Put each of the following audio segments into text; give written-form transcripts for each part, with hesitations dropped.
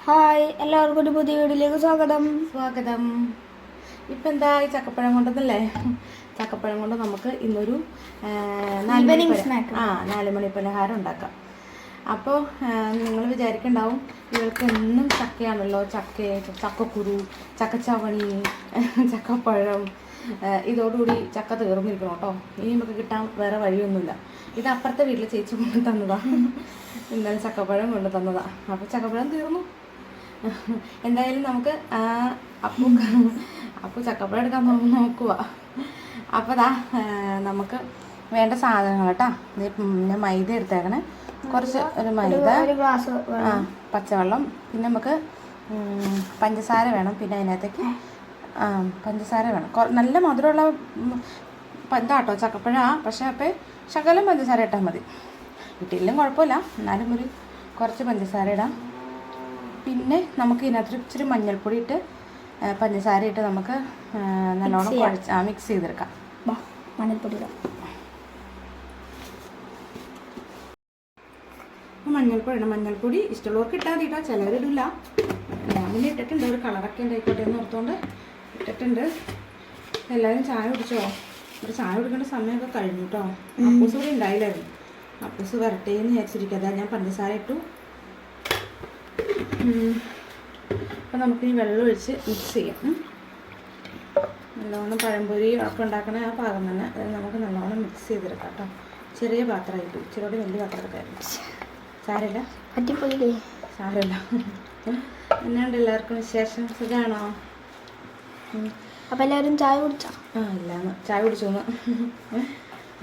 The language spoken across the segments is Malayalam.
ഹായ്, എല്ലാവർക്കും ഒരു പുതിയ വീഡിയോയിലേക്ക് സ്വാഗതം. ഇപ്പം എന്താ ഈ ചക്കപ്പഴം കൊണ്ടതല്ലേ? ചക്കപ്പഴം കൊണ്ട് നമുക്ക് ഇന്നൊരു 4 മണി പലഹാരം ഉണ്ടാക്കാം. അപ്പോൾ നിങ്ങൾ വിചാരിക്കുന്നുണ്ടാവും ഇവർക്ക് എന്നും ചക്കയാണല്ലോ, ചക്കക്കുരു, ചക്കച്ചവണി, ചക്കപ്പഴം, ഇതോടുകൂടി ചക്ക തീർന്നിരിക്കണം കേട്ടോ. ഇനി നമുക്ക് കിട്ടാൻ വേറെ വഴിയൊന്നുമില്ല. ഇത് അപ്പുറത്തെ വീട്ടിൽ ചേച്ചി കൊണ്ട് തന്നതാണ്. ഇന്നലെ ചക്കപ്പഴം കൊണ്ട് തന്നതാണ്. അപ്പോൾ ചക്കപ്പഴം തീർന്നു. എന്തായാലും നമുക്ക് അപ്പു ചക്കപ്പഴം എടുക്കാൻ നോക്കുക. അപ്പോൾ നമുക്ക് വേണ്ട സാധനങ്ങൾ കേട്ടോ. പിന്നെ മൈദ എടുത്തേക്കണേ, കുറച്ച് ഒരു മൈദ, പച്ചവെള്ളം, പിന്നെ നമുക്ക് പഞ്ചസാര വേണം. പിന്നെ അതിനകത്തേക്ക് പഞ്ചസാര വേണം. നല്ല മധുരമുള്ള ഇതാട്ടോ ചക്കപ്പഴ. പക്ഷേ അപ്പോൾ ശകലം പഞ്ചസാര ഇട്ടാൽ മതി. ഇട്ടില്ലെങ്കിലും കുഴപ്പമില്ല, എന്നാലും കുറച്ച് പഞ്ചസാര ഇടാം. പിന്നെ നമുക്ക് ഇതിനകത്ത് ഇച്ചിരി മഞ്ഞൾപ്പൊടി ഇട്ട് പഞ്ചസാര ഇട്ട് നമുക്ക് നല്ലോണം മിക്സ് ചെയ്തെടുക്കാം. മഞ്ഞൾപ്പൊടി ഇടാം. മഞ്ഞൾപ്പൊടി ഇഷ്ടമുള്ളവർക്ക് ഇട്ടാൽ മതി കേട്ടോ, ചിലവരിടില്ല. ഞാൻ പിന്നെ ഇട്ടിട്ടുണ്ട്, ഒരു കളറൊക്കെ ഉണ്ടായിക്കോട്ടെ എന്ന് ഓർത്തുകൊണ്ട് ഇട്ടിട്ടുണ്ട്. എല്ലാവരും ചായ കുടിച്ചോ? ഒരു ചായ കുടിക്കേണ്ട സമയമൊക്കെ കഴിഞ്ഞു കേട്ടോ. അപ്പൂസ് കൂടി ഉണ്ടായില്ലായിരുന്നു. അപ്പൂസ് വരട്ടേന്ന് വിചാരിച്ചിരിക്കുക. അതാ ഞാൻ പഞ്ചസാര ഇട്ടു. അപ്പോൾ നമുക്ക് ഈ വെള്ളം ഒഴിച്ച് മിക്സ് ചെയ്യാം. നല്ലോണം പഴംപൊരി ഒക്കെ ഉണ്ടാക്കണ ആ പാകം തന്നെ നമുക്ക് നല്ലോണം മിക്സ് ചെയ്തെടുക്കാം കേട്ടോ. ചെറിയ പാത്രമായിട്ട് ഇച്ചിരി വലിയ പാത്രമൊക്കെയായിരുന്നു. സാരമില്ല, സാരമില്ല. എന്നാണ്ട് എല്ലാവർക്കും വിശേഷം? സുഖമാണോ? അപ്പോൾ എല്ലാവരും ചായ കുടിച്ചോ? ഇല്ലാന്ന് ചായ കുടിച്ചോന്ന്.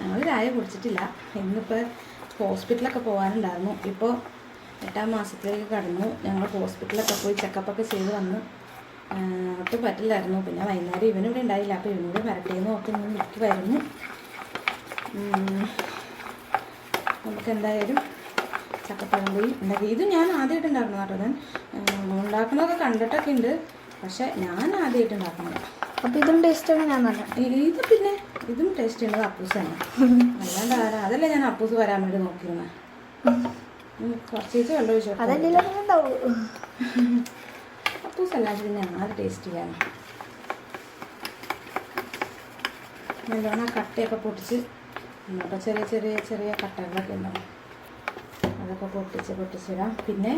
ഞങ്ങൾ ചായ കുടിച്ചിട്ടില്ല. ഇന്നിപ്പോൾ ഹോസ്പിറ്റലൊക്കെ പോകാനുണ്ടായിരുന്നു. ഇപ്പോൾ 8ാം മാസത്തിലേക്ക് കടന്നു. ഞങ്ങൾ ഹോസ്പിറ്റലൊക്കെ പോയി ചെക്കപ്പൊക്കെ ചെയ്ത് വന്ന് ഒട്ടും പറ്റില്ലായിരുന്നു. പിന്നെ വൈകുന്നേരം ഇവനിവിടെ ഉണ്ടായില്ല. അപ്പോൾ ഇവനൂടെ വരട്ടേന്ന് ഓർത്ത് ഇങ്ങനെ നിൽക്കുമായിരുന്നു. നമുക്ക് എന്തായാലും ചക്കപ്പഴം പോയി ഉണ്ടാക്കി. ഇത് ഞാൻ ആദ്യമായിട്ട് ഉണ്ടാക്കണം കേട്ടോ. ഞാൻ ഉണ്ടാക്കണമൊക്കെ കണ്ടിട്ടൊക്കെ ഉണ്ട്, പക്ഷെ ഞാൻ ആദ്യമായിട്ട് ഉണ്ടാക്കണം. അപ്പോൾ ഇതും ടേസ്റ്റാണ് ഞാൻ പറഞ്ഞത്. ഇത് പിന്നെ ഇതും ടേസ്റ്റ് ഉള്ളത് അപ്പൂസാണ്. അല്ലാണ്ട് അതല്ലേ ഞാൻ അപ്പൂസ് വരാൻ വേണ്ടി നോക്കിയിരുന്നത്. കുറച്ച് വെള്ളം ഒഴിച്ചോ. അപ്പൂസ് അല്ലാണ്ട് പിന്നെ ആദ്യം ടേസ്റ്റ് ചെയ്യാൻ നല്ലോണം കട്ടയൊക്കെ പൊട്ടിച്ച് ഇങ്ങോട്ട് ചെറിയ ചെറിയ ചെറിയ കട്ടകളൊക്കെ ഉണ്ടാവും. അതൊക്കെ പൊട്ടിച്ചിടാം. പിന്നെ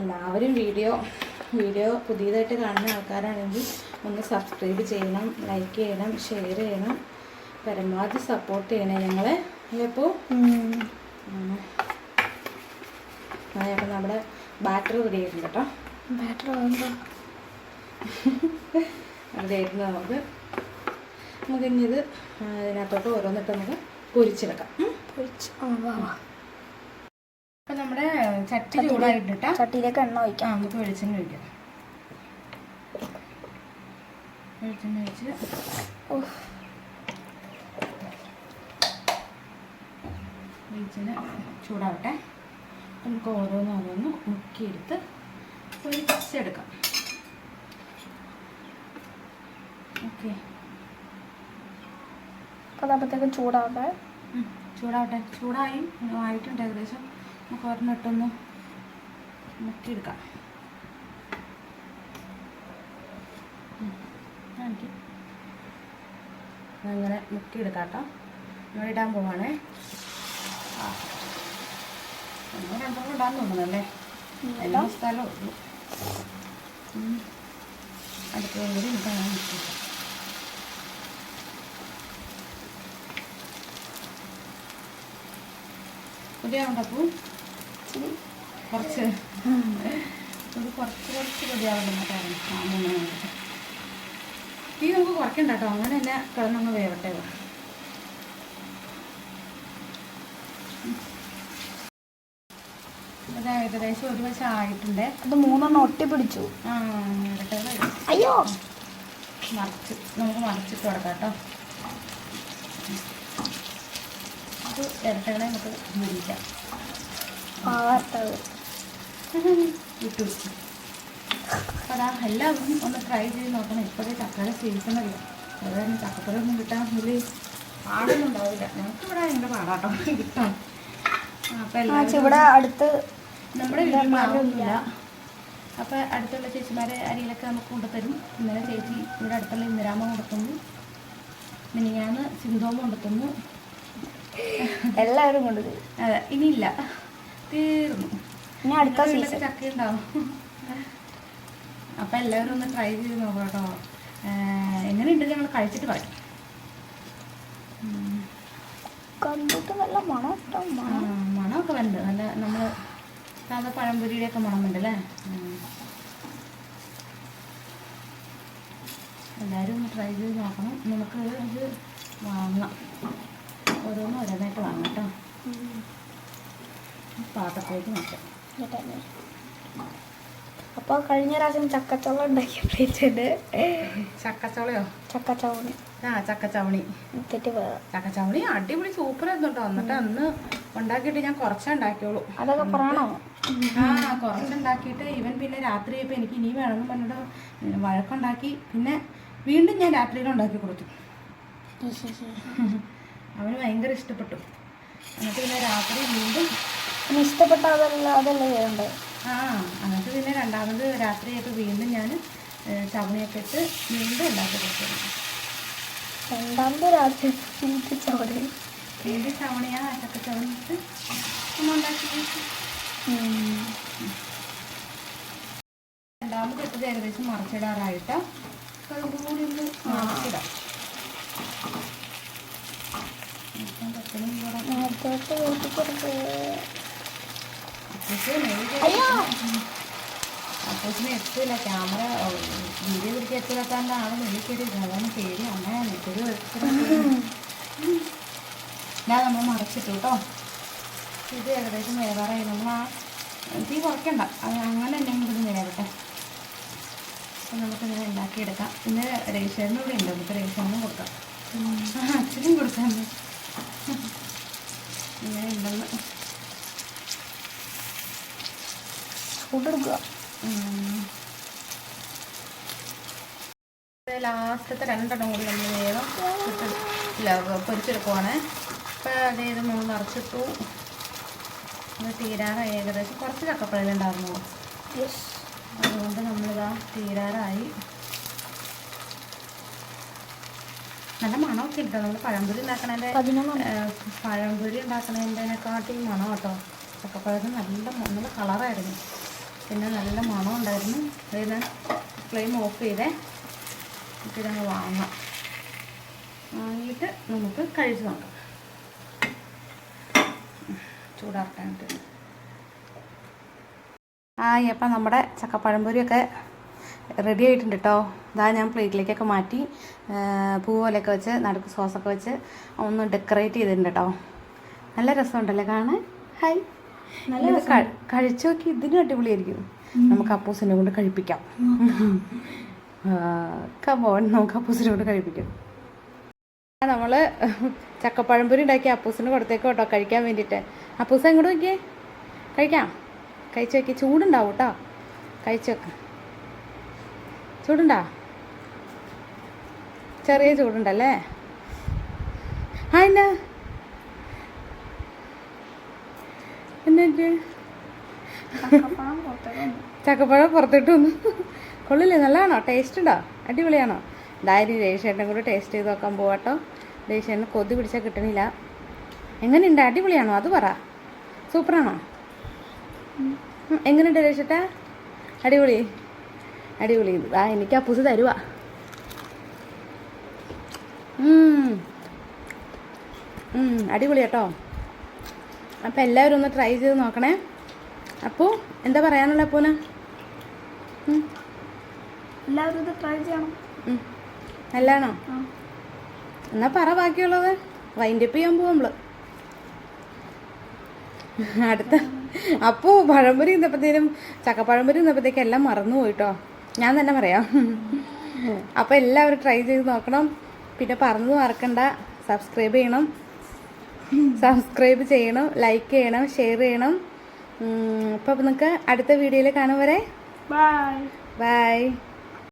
എല്ലാവരും വീഡിയോ പുതിയതായിട്ട് കാണുന്ന ആൾക്കാരാണെങ്കിൽ ഒന്ന് സബ്സ്ക്രൈബ് ചെയ്യണം, ലൈക്ക് ചെയ്യണം, ഷെയർ ചെയ്യണം, പരമാവധി സപ്പോർട്ട് ചെയ്യണേ ഞങ്ങളെ. അപ്പോൾ അപ്പം നമ്മുടെ ബാറ്റർ റെഡി ആയിട്ടുണ്ട് കേട്ടോ. റെഡി ആയിട്ടുണ്ട്. നമുക്ക് ഇനി ഇത് ഇതിനകത്തോട്ട് ഓരോന്നിട്ട് നമുക്ക് പൊരിച്ചെടുക്കാം. അപ്പം നമ്മുടെ ചട്ടി ചൂടായിട്ട് കേട്ടോ. ചട്ടിയിലേക്ക് എണ്ണ ഒഴിക്കാം. നമുക്ക് വെളിച്ചെണ്ണ ഒഴിക്കാം. വെളിച്ചെണ്ണ ഒഴിച്ച് വെളിച്ചെണ്ണ ചൂടാവട്ടെ. നമുക്ക് ഓരോന്നോരോന്ന് മുക്കിയെടുത്ത് പൊരിച്ചെടുക്കാം. ഓക്കെ, അതാകുമ്പോഴത്തേക്കും ചൂടാവട്ടെ. ചൂടായി ആയിട്ടുണ്ട് ഏകദേശം. നമുക്ക് ഒരെണ്ണിട്ടൊന്ന് മുക്കിയെടുക്കാം. അങ്ങനെ മുക്കിയെടുക്കാം കേട്ടോ. നമ്മൾ ഇടാൻ പോവാണേ. രണ്ടെണ്ണം ഇടാൻ തോന്നുന്നല്ലേ? എല്ലാ സ്ഥലവും ഉള്ളൂ. അടുത്ത കൂടി ഇടാൻ മുക്കിക്കാം. പൊടിയാവണ്ടപ്പൂ കുറച്ച് പൊടിയാവണ്ടെന്ന് കാരണം തീ നമുക്ക് കുറയ്ക്കണ്ട കേട്ടോ. അങ്ങനെ തന്നെ കിടന്നൊന്ന് വേവട്ടെ. അത് ഏകദേശം ഒരു വശം ആയിട്ടുണ്ട്. അത് 3 ഒട്ടിപ്പിടിച്ചു. അയ്യോ, നമുക്ക് മറിച്ചിട്ട് കൊടുക്കാം കേട്ടോ. അത് ഇരട്ടകളെ നമുക്ക് മുരിക്കാം. ഇട്ടു വെച്ചു. അപ്പം അതാ എല്ലാവരും ഒന്ന് ട്രൈ ചെയ്ത് നോക്കണം. ഇപ്പോഴേ ചക്കയുടെ സീസണല്ല. അതുകാരണം ചക്കപ്പഴമൊന്നും കിട്ടാൻ വലിയ പാടൊന്നും ഉണ്ടാവില്ല. ഞങ്ങൾക്കിവിടെ ഭയങ്കര പാടാട്ടോ കിട്ടാം. അപ്പം എല്ലാവരും ഇവിടെ അടുത്ത് നമ്മുടെ വീട്ടിൽ മാവൊന്നുമില്ല. അപ്പോൾ അടുത്തുള്ള ചേച്ചിമാരെ അരിയിലൊക്കെ നമുക്ക് കൊണ്ടുതരും. ഇന്നലെ ചേച്ചി ഇവിടെ അടുത്തുള്ള ഇന്ദിരാമ കൊണ്ടുത്തന്നു, മിനിഞ്ഞാന്ന് സിന്ധോമ കൊണ്ടുത്തന്നു. എല്ലാവരും കൊണ്ടുതരും. അതെ, ഇനിയില്ല, തീർന്നു. ഇനി അടുത്ത സീസൺ ചക്ക ഉണ്ടാവും. അപ്പോൾ എല്ലാവരും ഒന്ന് ട്രൈ ചെയ്ത് നോക്കാം കേട്ടോ. എങ്ങനെയുണ്ട് ഞങ്ങൾ കഴിച്ചിട്ട് പറയും. കണ്ടിട്ട് നല്ല മണം, മണമൊക്കെ ഉണ്ട്. നല്ല നമ്മൾ സാധാ പഴംപൊരിയുടെയൊക്കെ മണമുണ്ട് അല്ലേ. എല്ലാവരും ഒന്ന് ട്രൈ ചെയ്ത് നോക്കണം. നമുക്ക് ഇത് വാങ്ങാം, ഓരോന്നും ഓരോന്നായിട്ട് വാങ്ങാം കേട്ടോ. പാത്രത്തിലേക്ക് നോക്കാം. അപ്പോൾ കഴിഞ്ഞ പ്രാവശ്യം ചക്കച്ചോള ഉണ്ടാക്കിയപ്പോഴേക്കുണ്ട്. ചക്കച്ചോളയോ? ചക്കച്ചവണി. ചക്കച്ചവണി. ചക്കച്ചവണി അടിപൊളി സൂപ്പറായിരുന്നു കേട്ടോ. എന്നിട്ട് അന്ന് ഉണ്ടാക്കിയിട്ട് ഞാൻ കുറച്ചേ ഉണ്ടാക്കിയോളൂ. അതൊക്കെ പറയണോ? കുറച്ചുണ്ടാക്കിയിട്ട് ഇവൻ പിന്നെ രാത്രി ആയപ്പോൾ എനിക്ക് ഇനി വേണമെന്ന് പറഞ്ഞിട്ട് വഴക്കുണ്ടാക്കി. പിന്നെ വീണ്ടും ഞാൻ രാത്രിയിൽ ഉണ്ടാക്കി കൊടുത്തു. അവന് ഭയങ്കര ഇഷ്ടപ്പെട്ടു. എന്നിട്ട് പിന്നെ രാത്രി വീണ്ടും ഇഷ്ടപ്പെട്ട അതല്ലേ ചെയ്യണ്ടേ. എന്നിട്ട് പിന്നെ രണ്ടാമത് രാത്രി ആയപ്പോൾ വീണ്ടും ഞാൻ ചവണിയൊക്കെ ഇട്ട് വീണ്ടും ഉണ്ടാക്കി കൊടുത്തു. രണ്ടാമത് രാത്രി ചവണി, വീണ്ടും ചവണിയാ ചക്ക ചവണി ഇട്ട് നമ്മൾ ഉണ്ടാക്കി. രണ്ടാമത് ഇട്ടത് ഏകദേശം മറിച്ചിടാറായിട്ട് കൂടി ഒന്ന് മറിച്ചിടാം. അപ്പോസിനെ എത്തില്ല, ക്യാമറ വീഡിയോ പിടിച്ച് എത്തില്ലാത്താണ്ട് ആളെ നെല്ലിക്കരുത്. അതാണ് പേടി. അങ്ങനെ നെറ്റൊരു ഞാൻ നമ്മൾ മറിച്ചിട്ടു കേട്ടോ. ഇത് ഏകദേശം വേവാറായി. നമ്മൾ ആ തീ കുറയ്ക്കണ്ട, അത് അങ്ങനെ തന്നെ ഇത് നേരട്ടെ. അപ്പം നമുക്കിങ്ങനെ ഉണ്ടാക്കിയെടുക്കാം. ഇന്ന് രേഷനും ഇവിടെ ഉണ്ട്, നമുക്ക് രേഷനും കൊടുക്കാം. അച്ഛനും കൊടുക്കാൻ ഇങ്ങനെ ഉണ്ടെന്ന് കൊടുക്കുക. ലാസ്റ്റത്തെ രണ്ടെണ്ണം കൂടി നമ്മൾ വേഗം പൊരിച്ചെടുക്കുവാണ്. അപ്പം അതേത് നമ്മൾ നിറച്ചിട്ടു. അത് തീരാറായി. ഏകദേശം കുറച്ച് ചക്കപ്പഴലുണ്ടായിരുന്നു, അതുകൊണ്ട് നമ്മളിതാ തീരാറായി. നല്ല മണമൊക്കെ ഇട്ടോ. നമ്മൾ പഴംപൊരി ഉണ്ടാക്കണതിൻ്റെക്കാട്ടിയും മണം കേട്ടോ. ചക്കപ്പഴത്തിന് നല്ല കളറായിരുന്നു, പിന്നെ നല്ല മണം ഉണ്ടായിരുന്നു. അതിന് ഫ്ലെയിം ഓഫ് ചെയ്തേ. ഇതങ്ങ് വാങ്ങിയിട്ട് നമുക്ക് കഴിച്ച് നോക്കാം, ചൂടാക്കാനായിട്ട്. അപ്പം നമ്മുടെ ചക്കപ്പഴംപൊരിയൊക്കെ റെഡി ആയിട്ടുണ്ട് കേട്ടോ. ഇതാ ഞാൻ പ്ലേറ്റിലേക്കൊക്കെ മാറ്റി പൂവോലൊക്കെ വെച്ച് നടുക്ക് സോസൊക്കെ വെച്ച് ഒന്ന് ഡെക്കറേറ്റ് ചെയ്തിട്ടുണ്ട് കേട്ടോ. നല്ല രസമുണ്ടല്ലേ കാണാൻ. ഹായ്, നല്ല കഴിച്ചു നോക്കി. ഇതിനും അടിപൊളിയായിരിക്കും. നമുക്ക് അപ്പൂസിനെ കൊണ്ട് കഴിപ്പിക്കാം. കമോൺ, നമുക്ക് അപ്പൂസിനെ കൊണ്ട് കഴിപ്പിക്കാം. നമ്മൾ ചക്കപ്പഴംപൊരി ഉണ്ടാക്കി അപ്പൂസിന് കൊടുത്തേക്കോ കേട്ടോ, കഴിക്കാൻ വേണ്ടിയിട്ട്. അപ്പൂസ ഇങ്ങോട്ട് നോക്കിയേ, കഴിക്കാം. കഴിച്ചു നോക്കി. ചൂടുണ്ടാവും കേട്ടോ, കഴിച്ചു നോക്ക്. ചൂടുണ്ടാ? ചെറിയ ചൂടുണ്ടല്ലേ? എന്നാ എന്നിട്ട് ചക്കപ്പഴം പുറത്തിട്ട് വന്നു. കൊള്ളില്ലേ? നല്ലതാണോ? ടേസ്റ്റ് ഉണ്ടോ? അടിപൊളിയാണോ? എന്തായാലും രേഷേട്ടനും കൂടെ ടേസ്റ്റ് ചെയ്ത് നോക്കാൻ പോവാട്ടോ. രേഷേട്ടന് കൊതി പിടിച്ചാൽ കിട്ടണില്ല. എങ്ങനെയുണ്ട്? അടിപൊളിയാണോ? അത് പറ. സൂപ്പറാണോ? എങ്ങനെയുണ്ട് രേഷേട്ടാ? അടിപൊളി അടിപൊളി. എനിക്ക് അപ്പൂസ് തരുവാ. അടിപൊളി കേട്ടോ. അപ്പം എല്ലാവരും ഒന്ന് ട്രൈ ചെയ്ത് നോക്കണേ. അപ്പോൾ എന്താ പറയാനുള്ള അപ്പൂന്? എല്ലാവരും ഇത് ട്രൈ ചെയ്യണം. നല്ലതാണോ? എന്നാൽ പറ ബാക്കിയുള്ളത്. വൈൻഡപ്പ് ചെയ്യാൻ പോവാം നമ്മൾ. അടുത്ത അപ്പോൾ പഴംപൊരി ഇന്നപ്പോഴത്തേനും ചക്കപ്പഴംപൊരി ഇന്നപ്പോഴത്തേക്കും എല്ലാം മറന്നു പോയിട്ടോ. ഞാൻ തന്നെ പറയാം. അപ്പോൾ എല്ലാവരും ട്രൈ ചെയ്ത് നോക്കണം. പിന്നെ പറഞ്ഞത് മറക്കണ്ട, സബ്സ്ക്രൈബ് ചെയ്യണം, ലൈക്ക് ചെയ്യണം, ഷെയർ ചെയ്യണം. അപ്പോൾ നിങ്ങൾക്ക് അടുത്ത വീഡിയോയിൽ കാണും വരെ. ബൈ.